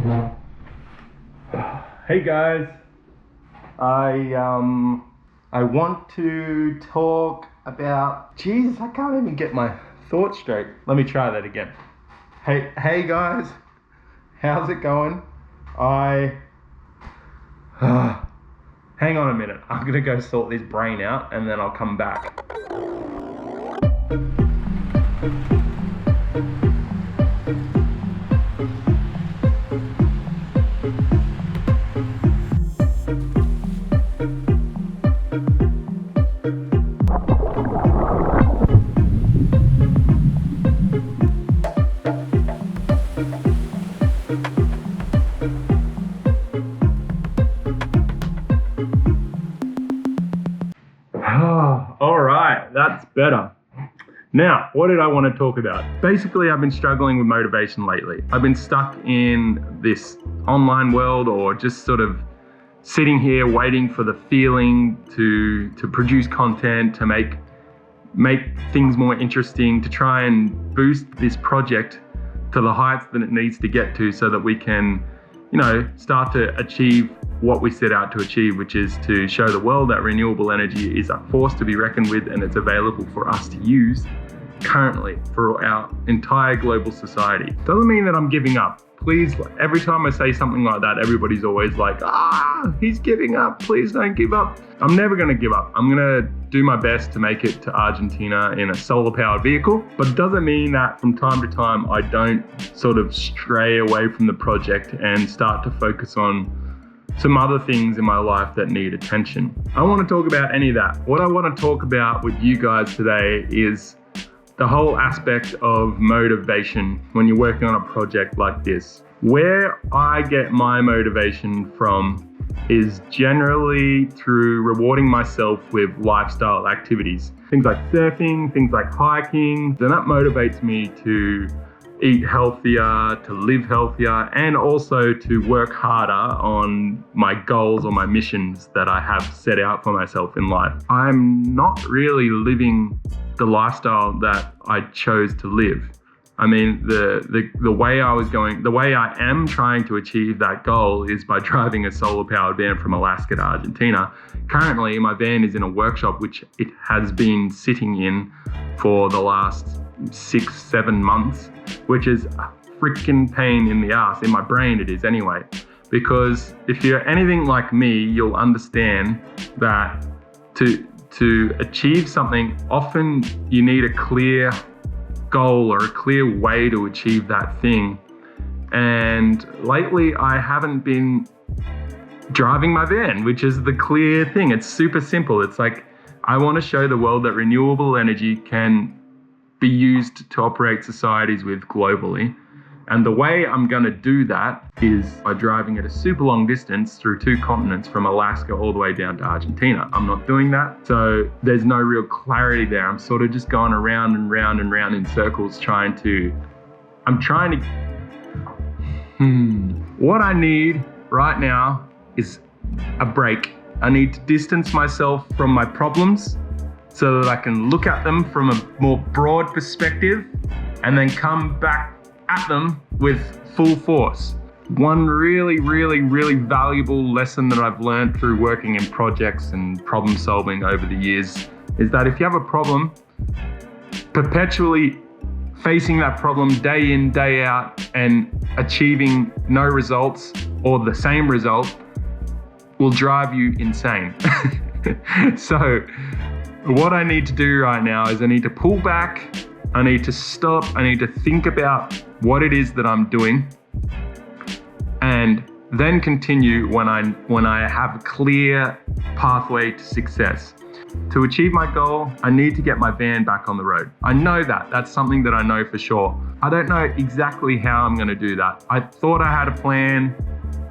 Hey guys, I want to talk about, Jesus, I can't even get my thoughts straight. Let me try that again. Hey guys, how's it going? Hang on a minute. I'm gonna go sort this brain out and then I'll come back. All right, that's better. Now, what did I want to talk about? Basically, I've been struggling with motivation lately. I've been stuck in this online world, or just sort of sitting here waiting for the feeling to produce content, to make things more interesting, to try and boost this project to the heights that it needs to get to, so that we can, start to achieve what we set out to achieve, which is to show the world that renewable energy is a force to be reckoned with, and it's available for us to use currently for our entire global society. Doesn't mean that I'm giving up. Please, every time I say something like that, everybody's always like, he's giving up. Please don't give up. I'm never going to give up. I'm going to do my best to make it to Argentina in a solar powered vehicle, but it doesn't mean that from time to time I don't sort of stray away from the project and start to focus on some other things in my life that need attention. I don't want to talk about any of that. What I want to talk about with you guys today is the whole aspect of motivation when you're working on a project like this. Where I get my motivation from is generally through rewarding myself with lifestyle activities. Things like surfing, things like hiking, and that motivates me to eat healthier, to live healthier, and also to work harder on my goals or my missions that I have set out for myself in life. I'm not really living the lifestyle that I chose to live. I mean, the way I am trying to achieve that goal is by driving a solar powered van from Alaska to Argentina. Currently, my van is in a workshop which it has been sitting in for the last 6-7 months, which is a freaking pain in the ass. In my brain it is anyway, because if you're anything like me, you'll understand that to achieve something, often you need a clear goal or a clear way to achieve that thing. And lately I haven't been driving my van, which is the clear thing. It's super simple. It's like, I want to show the world that renewable energy can be used to operate societies with globally. And the way I'm going to do that is by driving at a super long distance through 2 continents, from Alaska all the way down to Argentina. I'm not doing that, so there's no real clarity there. I'm sort of just going around and round and round in circles What I need right now is a break. I need to distance myself from my problems so that I can look at them from a more broad perspective and then come back at them with full force. One really, really, really valuable lesson that I've learned through working in projects and problem solving over the years is that if you have a problem, perpetually facing that problem day in, day out and achieving no results or the same result will drive you insane. So what I need to do right now is I need to pull back, I need to stop, I need to think about what it is that I'm doing, and then continue when I have a clear pathway to success. To achieve my goal, I need to get my van back on the road. I know that. That's something that I know for sure. I don't know exactly how I'm going to do that. I thought I had a plan,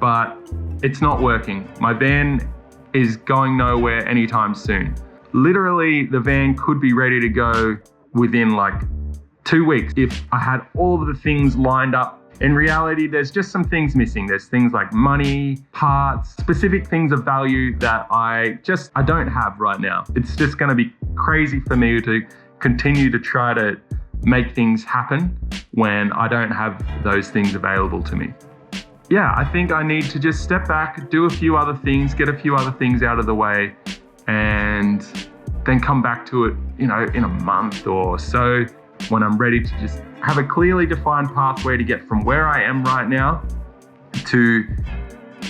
but it's not working. My van is going nowhere anytime soon. Literally, the van could be ready to go within like 2 weeks if I had all of the things lined up. In reality, there's just some things missing. There's things like money, parts, specific things of value that I don't have right now. It's just going to be crazy for me to continue to try to make things happen when I don't have those things available to me. yeah, I think I need to just step back, do a few other things, get a few other things out of the way, and then come back to it, in a month or so when I'm ready to just have a clearly defined pathway to get from where I am right now to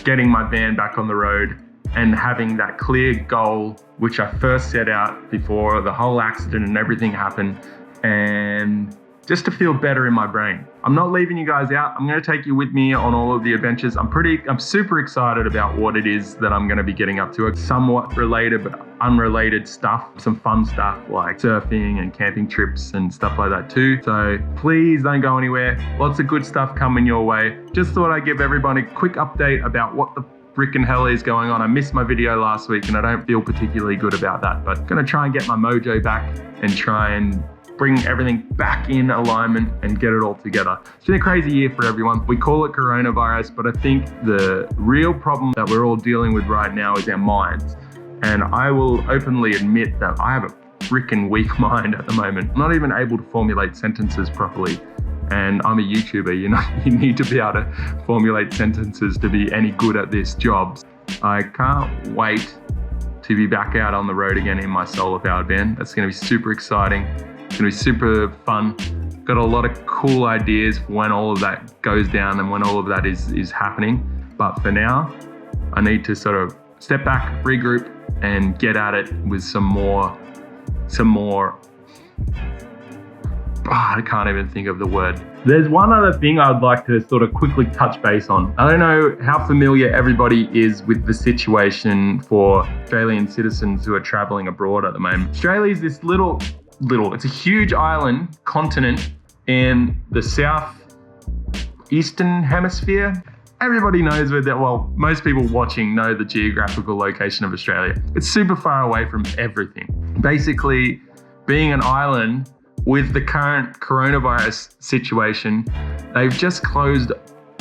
getting my van back on the road and having that clear goal, which I first set out before the whole accident and everything happened, and just to feel better in my brain. I'm not leaving you guys out. I'm going to take you with me on all of the adventures. I'm super excited about what it is that I'm going to be getting up to. It's somewhat related but unrelated stuff, some fun stuff like surfing and camping trips and stuff like that too. So please don't go anywhere. Lots of good stuff coming your way. Just thought I'd give everybody a quick update about what the frickin' hell is going on. I missed my video last week and I don't feel particularly good about that, but I'm going to try and get my mojo back and try and bring everything back in alignment and get it all together. It's been a crazy year for everyone. We call it coronavirus, but I think the real problem that we're all dealing with right now is our minds. And I will openly admit that I have a freaking weak mind at the moment. I'm not even able to formulate sentences properly. And I'm a YouTuber, you need to be able to formulate sentences to be any good at this job. I can't wait to be back out on the road again in my solar powered van. That's gonna be super exciting. It's gonna be super fun. Got a lot of cool ideas for when all of that goes down and when all of that is happening. But for now, I need to sort of step back, regroup, and get at it with some more, I can't even think of the word. There's one other thing I'd like to sort of quickly touch base on. I don't know how familiar everybody is with the situation for Australian citizens who are traveling abroad at the moment. Australia is this little, it's a huge island, continent in the southeastern hemisphere. Everybody knows where that, well, most people watching know the geographical location of Australia. It's super far away from everything. Basically, being an island with the current coronavirus situation, they've just closed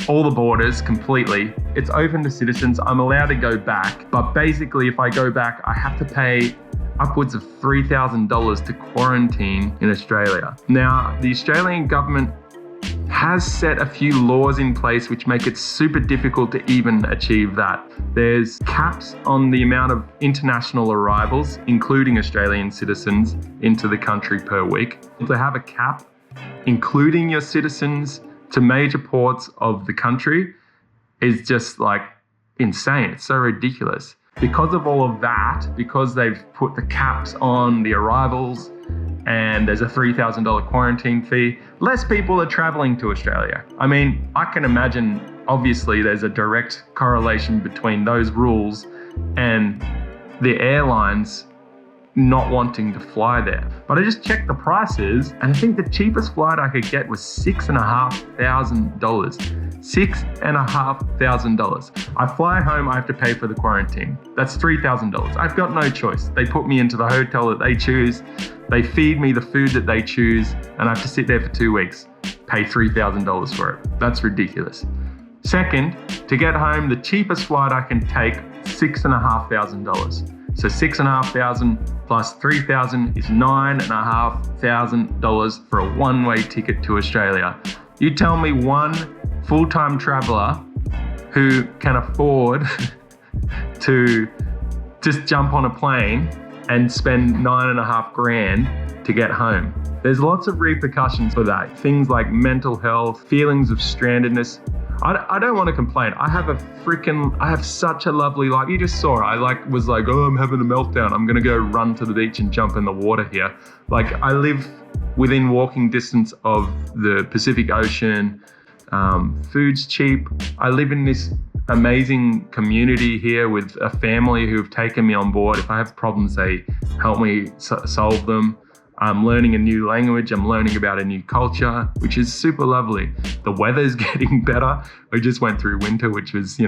all the borders completely. It's open to citizens. I'm allowed to go back, but basically if I go back, I have to pay upwards of $3,000 to quarantine in Australia. Now, the Australian government has set a few laws in place which make it super difficult to even achieve that. There's caps on the amount of international arrivals, including Australian citizens, into the country per week. To have a cap, including your citizens, to major ports of the country is just like insane. It's so ridiculous. Because of all of that, because they've put the caps on the arrivals and there's a $3,000 quarantine fee, less people are traveling to Australia. I mean, I can imagine, obviously, there's a direct correlation between those rules and the airlines not wanting to fly there. But I just checked the prices and I think the cheapest flight I could get was $6,500. $6,500. I fly home, I have to pay for the quarantine. That's $3,000. I've got no choice. They put me into the hotel that they choose. They feed me the food that they choose, and I have to sit there for 2 weeks, pay $3,000 for it. That's ridiculous. Second, to get home, the cheapest flight I can take, $6,500. So $6,500 plus $3,000 is $9,500 for a one-way ticket to Australia. You tell me one full-time traveler who can afford to just jump on a plane and spend $9,500 to get home. There's lots of repercussions for that. Things like mental health, feelings of strandedness. I don't want to complain. I have such a lovely life. You just saw it. I was like, oh, I'm having a meltdown. I'm gonna go run to the beach and jump in the water here. Like, I live within walking distance of the Pacific Ocean. Food's cheap. I live in this amazing community here with a family who've taken me on board. If I have problems, they help me solve them. I'm learning a new language. I'm learning about a new culture, which is super lovely. The weather's getting better. We just went through winter, which was,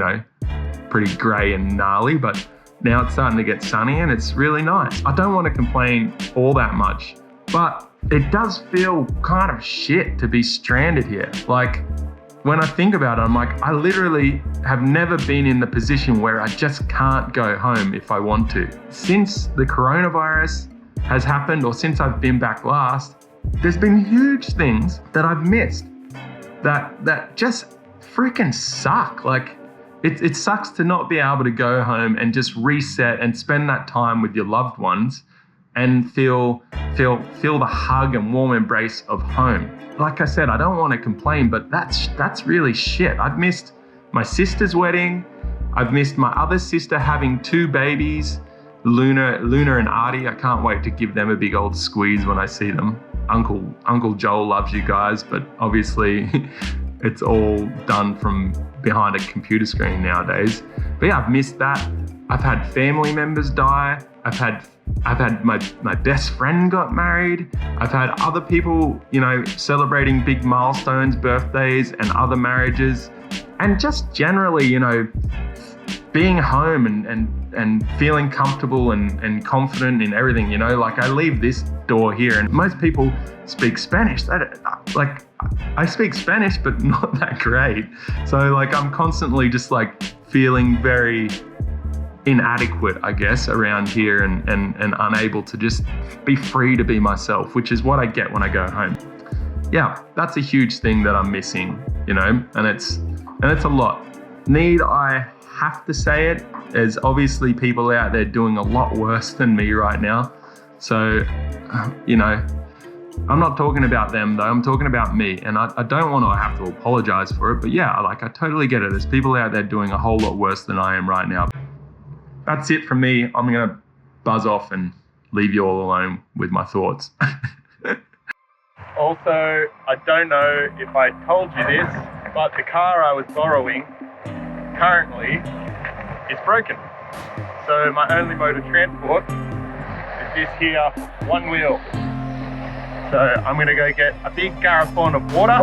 pretty grey and gnarly, but now it's starting to get sunny and it's really nice. I don't want to complain all that much, but it does feel kind of shit to be stranded here. Like, when I think about it, I'm like, I literally have never been in the position where I just can't go home if I want to. Since the coronavirus has happened, or since I've been back last, there's been huge things that I've missed that just freaking suck. Like, it sucks to not be able to go home and just reset and spend that time with your loved ones and feel the hug and warm embrace of home. Like I said, I don't want to complain, but that's really shit. I've missed my sister's wedding. I've missed my other sister having 2 babies, Luna and Artie. I can't wait to give them a big old squeeze when I see them. Uncle Joel loves you guys, but obviously it's all done from behind a computer screen nowadays. But yeah, I've missed that. I've had family members die. I've had my best friend got married. I've had other people, celebrating big milestones, birthdays, and other marriages. And just generally, being home and feeling comfortable and confident in everything, like I leave this door here and most people speak Spanish. I speak Spanish, but not that great. So like I'm constantly just like feeling very inadequate, I guess, around here and unable to just be free to be myself, which is what I get when I go home. Yeah, that's a huge thing that I'm missing, and it's a lot. Need I have to say it? There's obviously people out there doing a lot worse than me right now. So, I'm not talking about them though, I'm talking about me. And I don't want to have to apologize for it, but yeah, I totally get it. There's people out there doing a whole lot worse than I am right now. That's it from me. I'm going to buzz off and leave you all alone with my thoughts. Also, I don't know if I told you this, but the car I was borrowing currently is broken. So my only mode of transport is this here OneWheel. So I'm gonna go get a big garrafon of water.